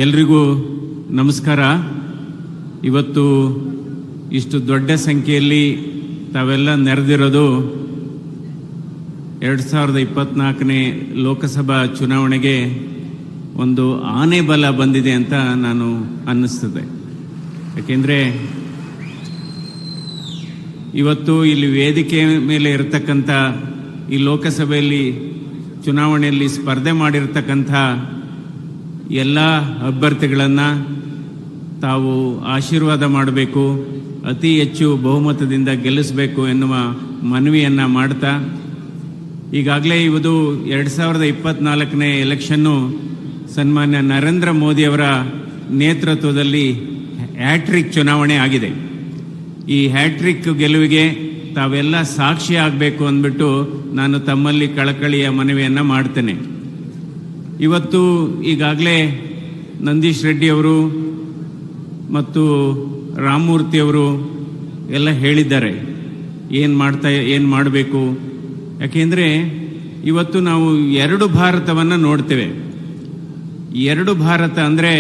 ಎಲ್ರಿಗೂ ನಮಸ್ಕಾರ. ಇವತ್ತು ಇಷ್ಟು ದೊಡ್ಡ ಸಂಖ್ಯೆಯಲ್ಲಿ ತಾವೆಲ್ಲ ನೆರೆದಿರೋದು 2024ನೇ ಲೋಕಸಭಾ ಚುನಾವಣೆಗೆ ಒಂದು ಆನೆ ಬಲ ಬಂದಿದೆ ಅಂತ ನಾನು ಅನ್ನಿಸ್ತದೆ. ಯಾಕೆಂದರೆ ಇವತ್ತು ಇಲ್ಲಿ ವೇದಿಕೆ ಮೇಲೆ ಇರತಕ್ಕಂಥ ಈ ಲೋಕಸಭೆಯಲ್ಲಿ ಚುನಾವಣೆಯಲ್ಲಿ ಸ್ಪರ್ಧೆ ಮಾಡಿರ್ತಕ್ಕಂಥ ಎಲ್ಲ ಅಭ್ಯರ್ಥಿಗಳನ್ನು ತಾವು ಆಶೀರ್ವಾದ ಮಾಡಬೇಕು, ಅತಿ ಹೆಚ್ಚು ಬಹುಮತದಿಂದ ಗೆಲ್ಲಿಸಬೇಕು ಎನ್ನುವ ಮನವಿಯನ್ನು ಮಾಡ್ತಾ, ಈಗಾಗಲೇ ಇದು 2024ನೇ ಎಲೆಕ್ಷನ್ನು ಸನ್ಮಾನ್ಯ ನರೇಂದ್ರ ಮೋದಿಯವರ ನೇತೃತ್ವದಲ್ಲಿ ಹ್ಯಾಟ್ರಿಕ್ ಚುನಾವಣೆ ಆಗಿದೆ. ಈ ಹ್ಯಾಟ್ರಿಕ್ ಗೆಲುವಿಗೆ ತಾವೆಲ್ಲ ಸಾಕ್ಷಿ ಆಗಬೇಕು ಅಂದ್ಬಿಟ್ಟು ನಾನು ತಮ್ಮಲ್ಲಿ ಕಳಕಳಿಯ ಮನವಿಯನ್ನು ಮಾಡ್ತೇನೆ. ಇವತ್ತು ಈಗಾಗಲೇ ನಂದೀಶ್ ರೆಡ್ಡಿಯವರು ಮತ್ತು ರಾಮಮೂರ್ತಿಯವರು ಎಲ್ಲ ಹೇಳಿದ್ದಾರೆ ಏನು ಮಾಡಬೇಕು. ಯಾಕೆಂದರೆ ಇವತ್ತು ನಾವು ಎರಡು ಭಾರತವನ್ನು ನೋಡ್ತೇವೆ. ಎರಡು ಭಾರತ ಅಂದರೆ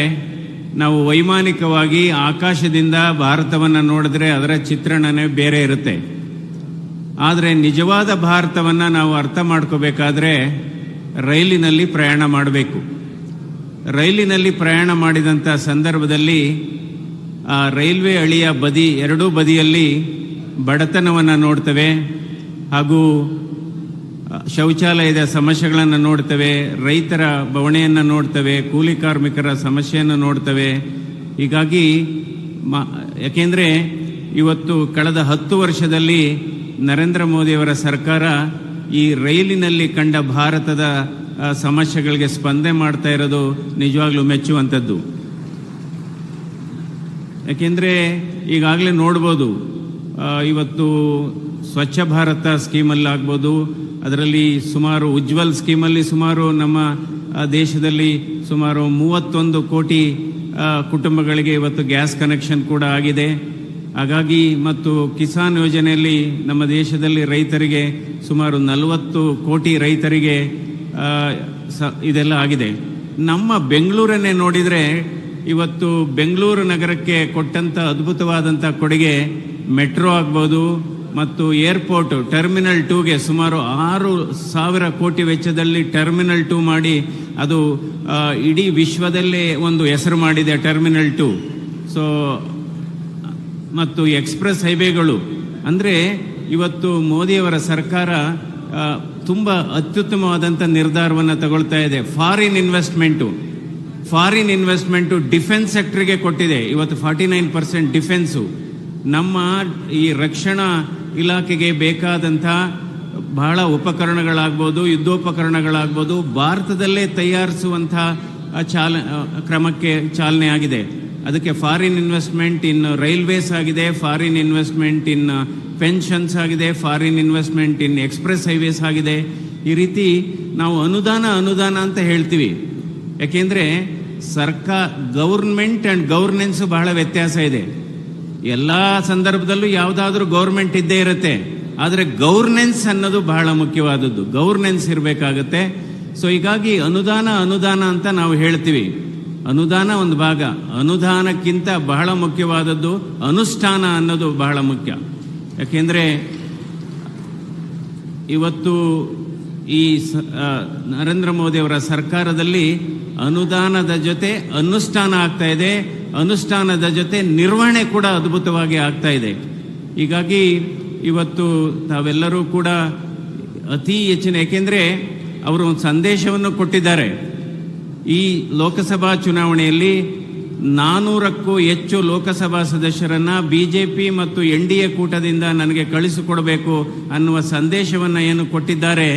ನಾವು ವೈಮಾನಿಕವಾಗಿ ಆಕಾಶದಿಂದ ಭಾರತವನ್ನು ನೋಡಿದ್ರೆ ಅದರ ಚಿತ್ರಣನೇ ಬೇರೆ ಇರುತ್ತೆ. ಆದರೆ ನಿಜವಾದ ಭಾರತವನ್ನು ನಾವು ಅರ್ಥ ಮಾಡ್ಕೋಬೇಕಾದ್ರೆ ರೈಲಿನಲ್ಲಿ ಪ್ರಯಾಣ ಮಾಡಬೇಕು. ರೈಲಿನಲ್ಲಿ ಪ್ರಯಾಣ ಮಾಡಿದಂಥ ಸಂದರ್ಭದಲ್ಲಿ ಆ ರೈಲ್ವೆ ಹಳಿಯ ಎರಡೂ ಬದಿಯಲ್ಲಿ ಬಡತನವನ್ನು ನೋಡ್ತೇವೆ, ಹಾಗೂ ಶೌಚಾಲಯದ ಸಮಸ್ಯೆಗಳನ್ನು ನೋಡ್ತೇವೆ, ರೈತರ ಬವಣೆಯನ್ನು ನೋಡ್ತೇವೆ, ಕೂಲಿ ಕಾರ್ಮಿಕರ ಸಮಸ್ಯೆಯನ್ನು ನೋಡ್ತೇವೆ. ಹೀಗಾಗಿ ಯಾಕೆಂದರೆ ಇವತ್ತು ಕಳೆದ 10 ವರ್ಷದಲ್ಲಿ ನರೇಂದ್ರ ಮೋದಿಯವರ ಸರ್ಕಾರ ಈ ರೈಲಿನಲ್ಲಿ ಕಂಡ ಭಾರತದ ಸಮಸ್ಯೆಗಳಿಗೆ ಸ್ಪಂದನೆ ಮಾಡ್ತಾ ಇರೋದು ನಿಜವಾಗ್ಲೂ ಮೆಚ್ಚುವಂಥದ್ದು. ಯಾಕೆಂದರೆ ಈಗಾಗಲೇ ನೋಡ್ಬೋದು, ಇವತ್ತು ಸ್ವಚ್ಛ ಭಾರತ ಸ್ಕೀಮಲ್ಲಿ ಆಗ್ಬೋದು, ಅದರಲ್ಲಿ ಸುಮಾರು ಉಜ್ವಲ್ ಸ್ಕೀಮಲ್ಲಿ ಸುಮಾರು ನಮ್ಮ ದೇಶದಲ್ಲಿ ಸುಮಾರು 31 ಕೋಟಿ ಕುಟುಂಬಗಳಿಗೆ ಇವತ್ತು ಗ್ಯಾಸ್ ಕನೆಕ್ಷನ್ ಕೂಡ ಆಗಿದೆ. ಹಾಗಾಗಿ ಮತ್ತು ಕಿಸಾನ್ ಯೋಜನೆಯಲ್ಲಿ ನಮ್ಮ ದೇಶದಲ್ಲಿ ರೈತರಿಗೆ ಸುಮಾರು 40 ಕೋಟಿ ರೈತರಿಗೆ ಇದೆಲ್ಲ ಆಗಿದೆ. ನಮ್ಮ ಬೆಂಗಳೂರನ್ನೇ ನೋಡಿದರೆ ಇವತ್ತು ಬೆಂಗಳೂರು ನಗರಕ್ಕೆ ಕೊಟ್ಟಂಥ ಅದ್ಭುತವಾದಂಥ ಕೊಡುಗೆ ಮೆಟ್ರೋ ಆಗ್ಬೋದು ಮತ್ತು ಏರ್ಪೋರ್ಟ್ ಟರ್ಮಿನಲ್ 2ಗೆ ಸುಮಾರು 6,000 ಕೋಟಿ ವೆಚ್ಚದಲ್ಲಿ ಟರ್ಮಿನಲ್ 2 ಮಾಡಿ ಅದು ಇಡೀ ವಿಶ್ವದಲ್ಲೇ ಒಂದು ಹೆಸರು ಮಾಡಿದೆ ಟರ್ಮಿನಲ್ 2. ಸೊ ಮತ್ತು ಎಕ್ಸ್ಪ್ರೆಸ್ ಹೈವೇಗಳು ಅಂದರೆ ಇವತ್ತು ಮೋದಿಯವರ ಸರ್ಕಾರ ತುಂಬ ಅತ್ಯುತ್ತಮವಾದಂಥ ನಿರ್ಧಾರವನ್ನು ತಗೊಳ್ತಾ ಇದೆ. ಫಾರಿನ್ ಇನ್ವೆಸ್ಟ್ಮೆಂಟು ಡಿಫೆನ್ಸ್ ಸೆಕ್ಟರ್ಗೆ ಕೊಟ್ಟಿದೆ. ಇವತ್ತು 49% ಡಿಫೆನ್ಸು. ನಮ್ಮ ಈ ರಕ್ಷಣಾ ಇಲಾಖೆಗೆ ಬೇಕಾದಂಥ ಬಹಳ ಉಪಕರಣಗಳಾಗ್ಬೋದು, ಯುದ್ಧೋಪಕರಣಗಳಾಗ್ಬೋದು, ಭಾರತದಲ್ಲೇ ತಯಾರಿಸುವಂಥ ಕ್ರಮಕ್ಕೆ ಚಾಲನೆ ಆಗಿದೆ. ಅದಕ್ಕೆ ಫಾರಿನ್ ಇನ್ವೆಸ್ಟ್ಮೆಂಟ್ ಇನ್ ರೈಲ್ವೇಸ್ ಆಗಿದೆ, ಫಾರಿನ್ ಇನ್ವೆಸ್ಟ್ಮೆಂಟ್ ಇನ್ ಪೆನ್ಷನ್ಸ್ ಆಗಿದೆ, foreign investment in express highways ಆಗಿದೆ. ಈ ರೀತಿ ನಾವು ಅನುದಾನ ಅಂತ ಹೇಳ್ತೀವಿ. ಯಾಕೆಂದರೆ ಗೌರ್ಮೆಂಟ್ ಆ್ಯಂಡ್ ಗವರ್ನೆನ್ಸು ಬಹಳ ವ್ಯತ್ಯಾಸ ಇದೆ. ಎಲ್ಲ ಸಂದರ್ಭದಲ್ಲೂ ಯಾವುದಾದ್ರೂ ಗೌರ್ಮೆಂಟ್ ಇದ್ದೇ ಇರುತ್ತೆ, ಆದರೆ ಗವರ್ನೆನ್ಸ್ ಅನ್ನೋದು ಬಹಳ ಮುಖ್ಯವಾದದ್ದು. ಗವರ್ನೆನ್ಸ್ ಇರಬೇಕಾಗತ್ತೆ. ಸೊ ಹೀಗಾಗಿ ಅನುದಾನ ಅಂತ ನಾವು ಹೇಳ್ತೀವಿ. ಅನುದಾನ ಒಂದು ಭಾಗ, ಅನುದಾನಕ್ಕಿಂತ ಬಹಳ ಮುಖ್ಯವಾದದ್ದು ಅನುಷ್ಠಾನ ಅನ್ನೋದು ಬಹಳ ಮುಖ್ಯ. ಯಾಕೆಂದರೆ ಇವತ್ತು ಈ ನರೇಂದ್ರ ಮೋದಿಯವರ ಸರ್ಕಾರದಲ್ಲಿ ಅನುದಾನದ ಜೊತೆ ಅನುಷ್ಠಾನ ಆಗ್ತಾ ಇದೆ, ಅನುಷ್ಠಾನದ ಜೊತೆ ನಿರ್ವಹಣೆ ಕೂಡ ಅದ್ಭುತವಾಗಿ ಆಗ್ತಾ ಇದೆ. ಹೀಗಾಗಿ ಇವತ್ತು ತಾವೆಲ್ಲರೂ ಕೂಡ ಅತಿ ಹೆಚ್ಚಿನ, ಏಕೆಂದರೆ ಅವರು ಒಂದು ಸಂದೇಶವನ್ನು ಕೊಟ್ಟಿದ್ದಾರೆ. ಈ ಲೋಕಸಭಾ ಚುನಾವಣೆಯಲ್ಲಿ 400ಕ್ಕೂ ಹೆಚ್ಚು ಲೋಕಸಭಾ ಸದಸ್ಯರನ್ನು BJP ಮತ್ತು NDA ಕೂಟದಿಂದ ನನಗೆ ಕಳಿಸಿಕೊಡಬೇಕು ಅನ್ನುವ ಸಂದೇಶವನ್ನು ಏನು ಕೊಟ್ಟಿದ್ದಾರೆ.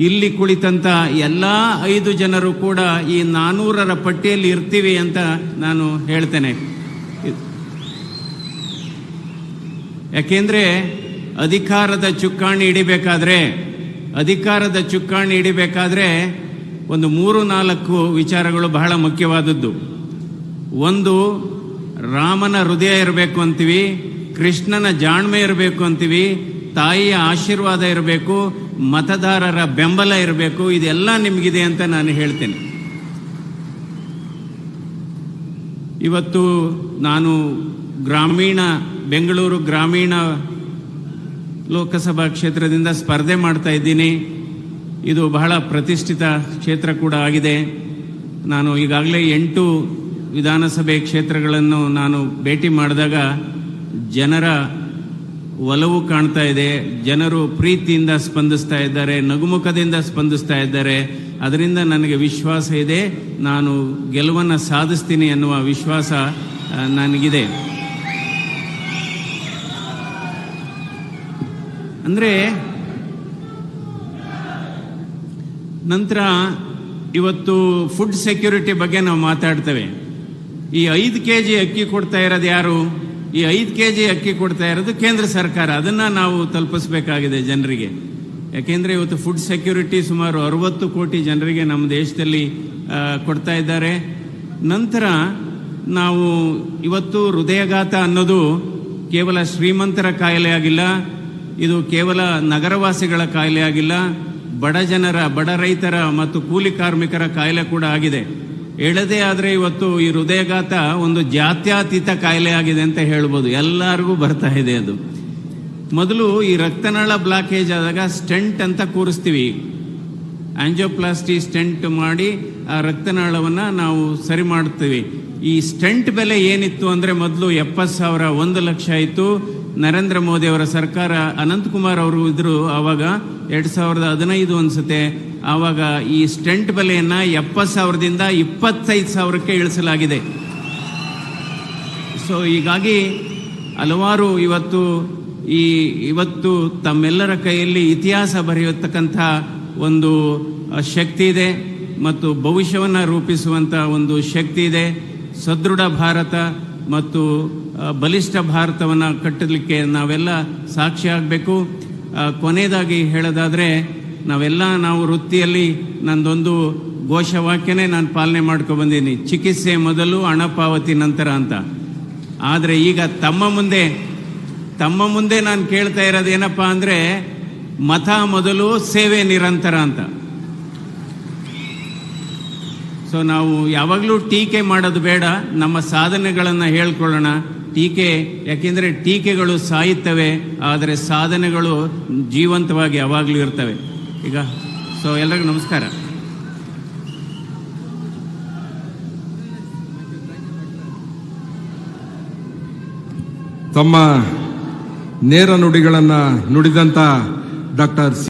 ಇಲ್ಲಿ ಕುಳಿತಂಥ ಎಲ್ಲ 5 ಜನರು ಕೂಡ ಈ 400ರ ಪಟ್ಟಿಯಲ್ಲಿ ಇರ್ತೀವಿ ಅಂತ ನಾನು ಹೇಳ್ತೇನೆ. ಯಾಕೆಂದರೆ ಅಧಿಕಾರದ ಚುಕ್ಕಾಣಿ ಹಿಡಿಬೇಕಾದ್ರೆ ಒಂದು 3-4 ವಿಚಾರಗಳು ಬಹಳ ಮುಖ್ಯವಾದದ್ದು. ಒಂದು, ರಾಮನ ಹೃದಯ ಇರಬೇಕು ಅಂತೀವಿ, ಕೃಷ್ಣನ ಜಾಣ್ಮೆ ಇರಬೇಕು ಅಂತೀವಿ, ತಾಯಿಯ ಆಶೀರ್ವಾದ ಇರಬೇಕು, ಮತದಾರರ ಬೆಂಬಲ ಇರಬೇಕು. ಇದೆಲ್ಲ ನಿಮಗಿದೆ ಅಂತ ನಾನು ಹೇಳ್ತೇನೆ. ಇವತ್ತು ನಾನು ಬೆಂಗಳೂರು ಗ್ರಾಮೀಣ ಲೋಕಸಭಾ ಕ್ಷೇತ್ರದಿಂದ ಸ್ಪರ್ಧೆ ಮಾಡ್ತಾ ಇದ್ದೀನಿ. ಇದು ಬಹಳ ಪ್ರತಿಷ್ಠಿತ ಕ್ಷೇತ್ರ ಕೂಡ ಆಗಿದೆ. ನಾನು ಈಗಾಗಲೇ 8 ವಿಧಾನಸಭೆ ಕ್ಷೇತ್ರಗಳನ್ನು ನಾನು ಭೇಟಿ ಮಾಡಿದಾಗ ಜನರ ಒಲವು ಕಾಣ್ತಾ ಇದೆ. ಜನರು ಪ್ರೀತಿಯಿಂದ ಸ್ಪಂದಿಸ್ತಾ ಇದ್ದಾರೆ, ನಗುಮುಖದಿಂದ ಸ್ಪಂದಿಸ್ತಾ ಇದ್ದಾರೆ. ಅದರಿಂದ ನನಗೆ ವಿಶ್ವಾಸ ಇದೆ, ನಾನು ಗೆಲುವನ್ನು ಸಾಧಿಸ್ತೀನಿ ಅನ್ನುವ ವಿಶ್ವಾಸ ನನಗಿದೆ. ಅಂದರೆ ನಂತರ ಇವತ್ತು ಫುಡ್ ಸೆಕ್ಯೂರಿಟಿ ಬಗ್ಗೆ ನಾವು ಮಾತಾಡ್ತೇವೆ. ಈ 5 kg ಅಕ್ಕಿ ಕೊಡ್ತಾ ಇರೋದು ಯಾರು? ಈ 5 kg ಅಕ್ಕಿ ಕೊಡ್ತಾ ಇರೋದು ಕೇಂದ್ರ ಸರ್ಕಾರ. ಅದನ್ನು ನಾವು ತಲುಪಿಸಬೇಕಾಗಿದೆ ಜನರಿಗೆ. ಯಾಕೆಂದರೆ ಇವತ್ತು ಫುಡ್ ಸೆಕ್ಯೂರಿಟಿ ಸುಮಾರು 60 ಕೋಟಿ ಜನರಿಗೆ ನಮ್ಮ ದೇಶದಲ್ಲಿ ಕೊಡ್ತಾ ಇದ್ದಾರೆ. ನಂತರ ನಾವು ಇವತ್ತು ಹೃದಯಘಾತ ಅನ್ನೋದು ಕೇವಲ ಶ್ರೀಮಂತರ ಕಾಯಿಲೆ ಆಗಿಲ್ಲ, ಇದು ಕೇವಲ ನಗರವಾಸಿಗಳ ಕಾಯಿಲೆ ಆಗಿಲ್ಲ, ಬಡ ರೈತರ ಮತ್ತು ಕೂಲಿ ಕಾರ್ಮಿಕರ ಕಾಯಿಲೆ ಕೂಡ ಆಗಿದೆ. ಹೇಳದೇ ಆದರೆ ಇವತ್ತು ಈ ಹೃದಯಘಾತ ಒಂದು ಜಾತ್ಯತೀತ ಕಾಯಿಲೆ ಆಗಿದೆ ಅಂತ ಹೇಳ್ಬೋದು. ಎಲ್ಲರಿಗೂ ಬರ್ತಾ ಇದೆ ಅದು. ಮೊದಲು ಈ ರಕ್ತನಾಳ ಬ್ಲಾಕೇಜ್ ಆದಾಗ ಸ್ಟೆಂಟ್ ಅಂತ ಕೂರಿಸ್ತೀವಿ. ಆಂಜಿಯೋಪ್ಲಾಸ್ಟಿ ಸ್ಟೆಂಟ್ ಮಾಡಿ ಆ ರಕ್ತನಾಳವನ್ನು ನಾವು ಸರಿ ಮಾಡ್ತೀವಿ. ಈ ಸ್ಟೆಂಟ್ ಬೆಲೆ ಏನಿತ್ತು ಅಂದರೆ ಮೊದಲು 70,000 1 ಲಕ್ಷ ಇತ್ತು. ನರೇಂದ್ರ ಮೋದಿ ಅವರ ಸರ್ಕಾರ, ಅನಂತಕುಮಾರ್ ಅವರು ಇದ್ರು ಆವಾಗ, 2015 ಅನ್ಸುತ್ತೆ. ಆವಾಗ ಈ ಸ್ಟೆಂಟ್ ಬೆಲೆಯನ್ನು 70,000ದಿಂದ 25,000ಕ್ಕೆ ಇಳಿಸಲಾಗಿದೆ. ಸೊ ಹೀಗಾಗಿ ಹಲವಾರು ಇವತ್ತು ತಮ್ಮೆಲ್ಲರ ಕೈಯಲ್ಲಿ ಇತಿಹಾಸ ಬರೆಯತಕ್ಕಂಥ ಒಂದು ಶಕ್ತಿ ಇದೆ ಮತ್ತು ಭವಿಷ್ಯವನ್ನು ರೂಪಿಸುವಂಥ ಒಂದು ಶಕ್ತಿ ಇದೆ. ಸದೃಢ ಭಾರತ ಮತ್ತು ಬಲಿಷ್ಠ ಭಾರತವನ್ನು ಕಟ್ಟಲಿಕ್ಕೆ ನಾವೆಲ್ಲ ಸಾಕ್ಷಿಯಾಗಬೇಕು. ಕೊನೆಯದಾಗಿ ಹೇಳೋದಾದರೆ ನಾವು ವೃತ್ತಿಯಲ್ಲಿ ನಂದೊಂದು ಘೋಷವಾಕ್ಯನೇ ನಾನು ಪಾಲನೆ ಮಾಡ್ಕೊಬಂದೀನಿ, ಚಿಕಿತ್ಸೆ ಮೊದಲು ಹಣ ಪಾವತಿ ನಂತರ ಅಂತ. ಆದರೆ ಈಗ ತಮ್ಮ ಮುಂದೆ ನಾನು ಕೇಳ್ತಾ ಇರೋದು ಏನಪ್ಪ ಅಂದರೆ ಮತ ಮೊದಲು ಸೇವೆ ನಿರಂತರ ಅಂತ. ಸೊ ನಾವು ಯಾವಾಗಲೂ ಟೀಕೆ ಮಾಡೋದು ಬೇಡ, ನಮ್ಮ ಸಾಧನೆಗಳನ್ನು ಹೇಳ್ಕೊಳ್ಳೋಣ. ಯಾಕೆಂದರೆ ಟೀಕೆಗಳು ಸಾಯುತ್ತವೆ, ಆದರೆ ಸಾಧನೆಗಳು ಜೀವಂತವಾಗಿ ಯಾವಾಗಲೂ ಇರ್ತವೆ. ಈಗ ಎಲ್ಲರಿಗೂ ನಮಸ್ಕಾರ. ತಮ್ಮ ನೇರ ನುಡಿಗಳನ್ನು ನುಡಿದಂಥ ಡಾಕ್ಟರ್